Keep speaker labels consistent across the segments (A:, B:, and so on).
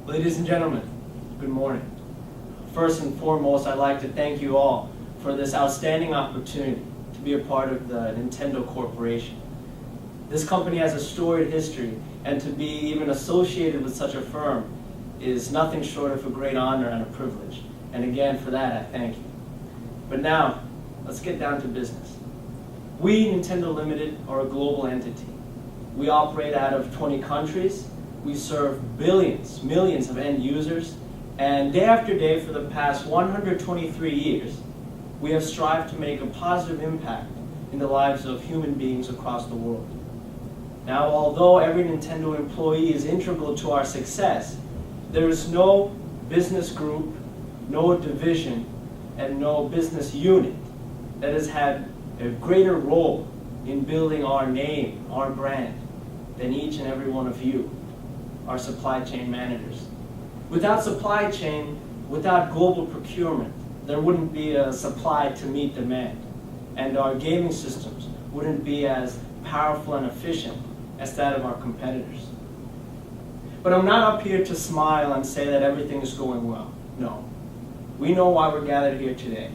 A: Ladies and gentlemen, good morning. First and foremost, I'd like to thank you all for this outstanding opportunity to be a part of the Nintendo Corporation. This company has a storied history, and to be even associated with such a firm is nothing short of a great honor and a privilege. And again, for that, I thank you. But now, let's get down to business. We, Nintendo Limited, are a global entity. We operate out of 20 countries. We serve billions, millions of end users, and day after day for the past 123 years, we have strived to make a positive impact in the lives of human beings across the world. Now, although every Nintendo employee is integral to our success, there is no business group, no division, and no business unit that has had a greater role in building our name, our brand, than each and every one of you, our supply chain managers. Without supply chain, without global procurement, there wouldn't be a supply to meet demand, and our gaming systems wouldn't be as powerful and efficient as that of our competitors. But I'm not up here to smile and say that everything is going well. No. We know why we're gathered here today,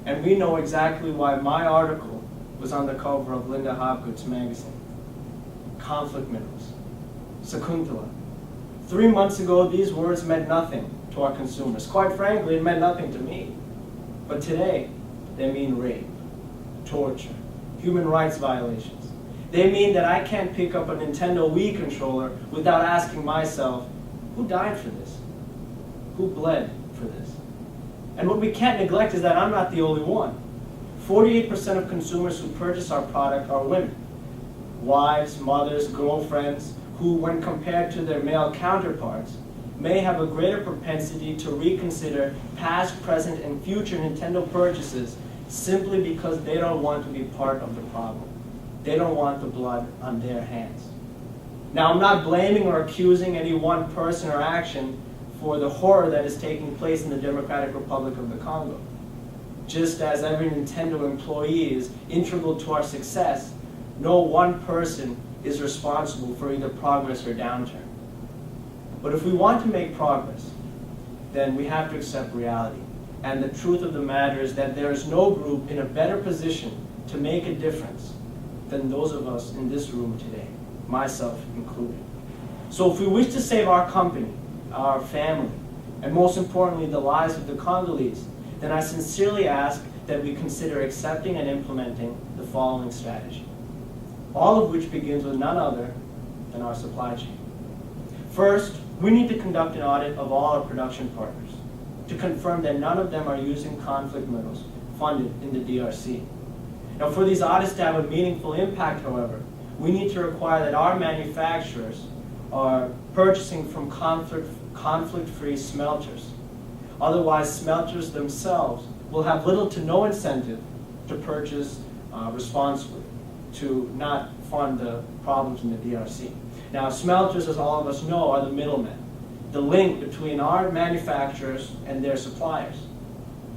A: and we know exactly why my article was on the cover of Linda Hopgood's magazine. Conflict minerals. Sakuntala. 3 months ago, these words meant nothing to our consumers. Quite frankly, it meant nothing to me. But today, they mean rape, torture, human rights violations. They mean that I can't pick up a Nintendo Wii controller without asking myself, who died for this? Who bled for this? And what we can't neglect is that I'm not the only one. 48% of consumers who purchase our product are women. Wives, mothers, girlfriends, who, when compared to their male counterparts, may have a greater propensity to reconsider past, present, and future Nintendo purchases simply because they don't want to be part of the problem. They don't want the blood on their hands. Now, I'm not blaming or accusing any one person or action for the horror that is taking place in the Democratic Republic of the Congo. Just as every Nintendo employee is integral to our success, no one person is responsible for either progress or downturn. But if we want to make progress, then we have to accept reality. And the truth of the matter is that there is no group in a better position to make a difference than those of us in this room today, myself included. So if we wish to save our company, our family, and most importantly, the lives of the Congolese, then I sincerely ask that we consider accepting and implementing the following strategy, all of which begins with none other than our supply chain. First, we need to conduct an audit of all our production partners to confirm that none of them are using conflict minerals funded in the DRC. Now, for these audits to have a meaningful impact, however, we need to require that our manufacturers are purchasing from conflict-free smelters. Otherwise, smelters themselves will have little to no incentive to purchase responsibly, to not fund the problems in the DRC. Now, smelters, as all of us know, are the middlemen, the link between our manufacturers and their suppliers.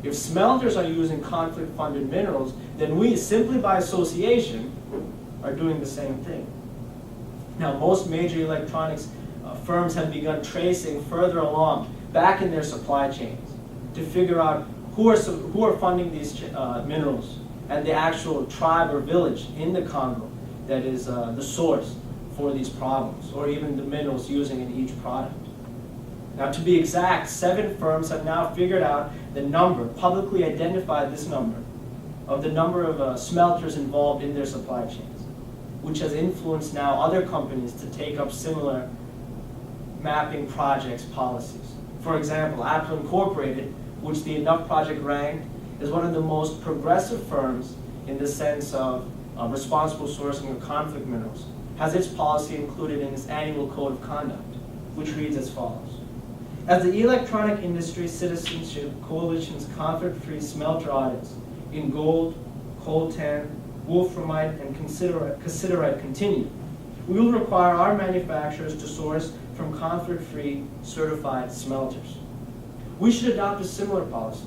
A: If smelters are using conflict-funded minerals, then we, simply by association, are doing the same thing. Now, most major electronics firms have begun tracing further along, back in their supply chains, to figure out who are funding these minerals, and the actual tribe or village in the Congo that is the source for these problems, or even the minerals using in each product. Now, to be exact, 7 firms have now figured out the number, publicly identified this number, of the number of smelters involved in their supply chains, which has influenced now other companies to take up similar mapping projects policies. For example, Apple Incorporated, which the Enough Project ranked, is one of the most progressive firms in the sense of responsible sourcing of conflict minerals, has its policy included in its annual code of conduct, which reads as follows. As the Electronic Industry Citizenship Coalition's conflict-free smelter audits in gold, coltan, wolframite, and cassiterite continue, we will require our manufacturers to source from conflict-free certified smelters. We should adopt a similar policy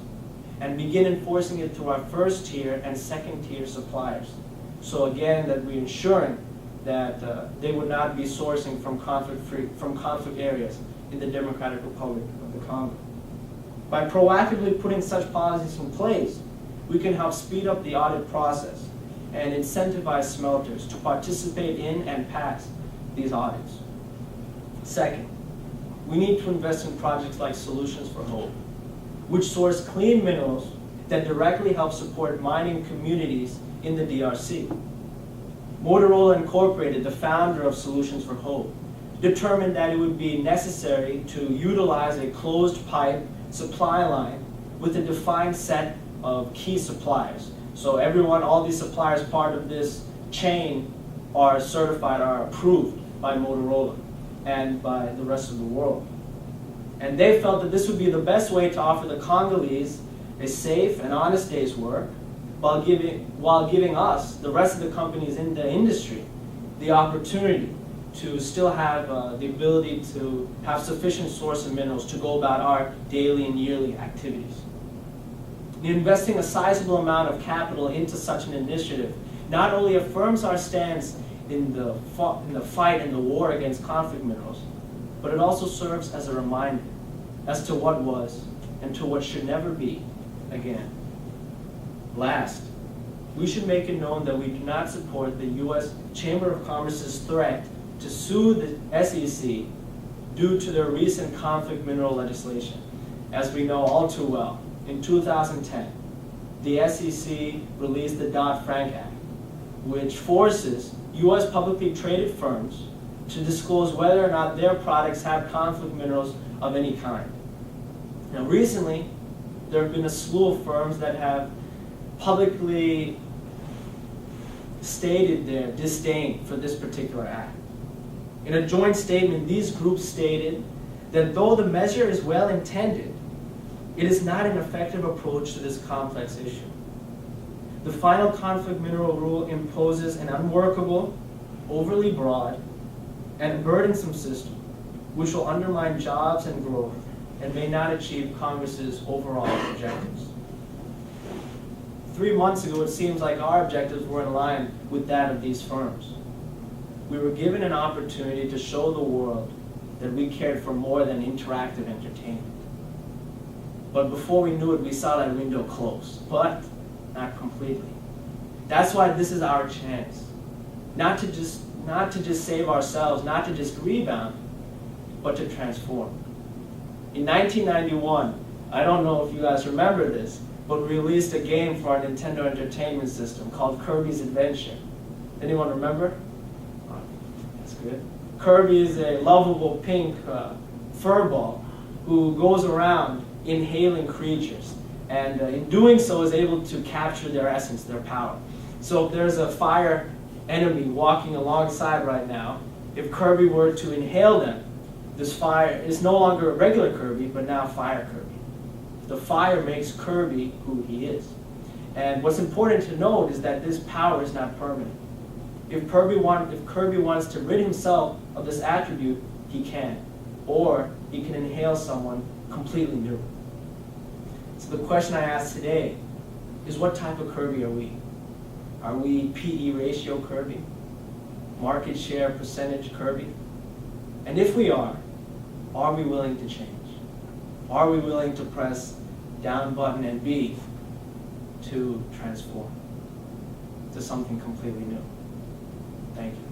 A: and begin enforcing it to our first-tier and second-tier suppliers. So again, that we're ensuring that they would not be sourcing from conflict areas in the Democratic Republic of the Congo. By proactively putting such policies in place, we can help speed up the audit process and incentivize smelters to participate in and pass these audits. Second, we need to invest in projects like Solutions for Hope, which source clean minerals that directly help support mining communities in the DRC. Motorola Incorporated, the founder of Solutions for Hope, determined that it would be necessary to utilize a closed pipe supply line with a defined set of key suppliers. So everyone, all these suppliers part of this chain are certified, are approved by Motorola and by the rest of the world. And they felt that this would be the best way to offer the Congolese a safe and honest day's work while giving us, the rest of the companies in the industry, the opportunity to still have the ability to have sufficient source of minerals to go about our daily and yearly activities. Investing a sizable amount of capital into such an initiative not only affirms our stance in the fight and the war against conflict minerals, but it also serves as a reminder as to what was and to what should never be again. Last, we should make it known that we do not support the U.S. Chamber of Commerce's threat to sue the SEC due to their recent conflict mineral legislation. As we know all too well, in 2010, the SEC released the Dodd-Frank Act, which forces U.S. publicly traded firms to disclose whether or not their products have conflict minerals of any kind. Now recently, there have been a slew of firms that have publicly stated their disdain for this particular act. In a joint statement, these groups stated that though the measure is well intended, it is not an effective approach to this complex issue. The final conflict mineral rule imposes an unworkable, overly broad, and burdensome system which will undermine jobs and growth and may not achieve Congress's overall objectives. 3 months ago, it seems like our objectives were in line with that of these firms. We were given an opportunity to show the world that we cared for more than interactive entertainment. But before we knew it, we saw that window close, but not completely. That's why this is our chance. Not to just save ourselves, not to just rebound, but to transform. In 1991, I don't know if you guys remember this, but we released a game for our Nintendo Entertainment System called Kirby's Adventure. Anyone remember? Oh, that's good. Kirby is a lovable pink furball who goes around inhaling creatures, and in doing so is able to capture their essence, their power. So if there's a fire enemy walking alongside right now, if Kirby were to inhale them, this fire is no longer a regular Kirby, but now Fire Kirby. The fire makes Kirby who he is. And what's important to note is that this power is not permanent. If Kirby wants to rid himself of this attribute, he can. Or he can inhale someone completely new. So the question I ask today is, what type of Kirby are we? Are we PE ratio Kirby? Market share percentage Kirby? And if we are we willing to change? Are we willing to press down button and B to transform to something completely new? Thank you.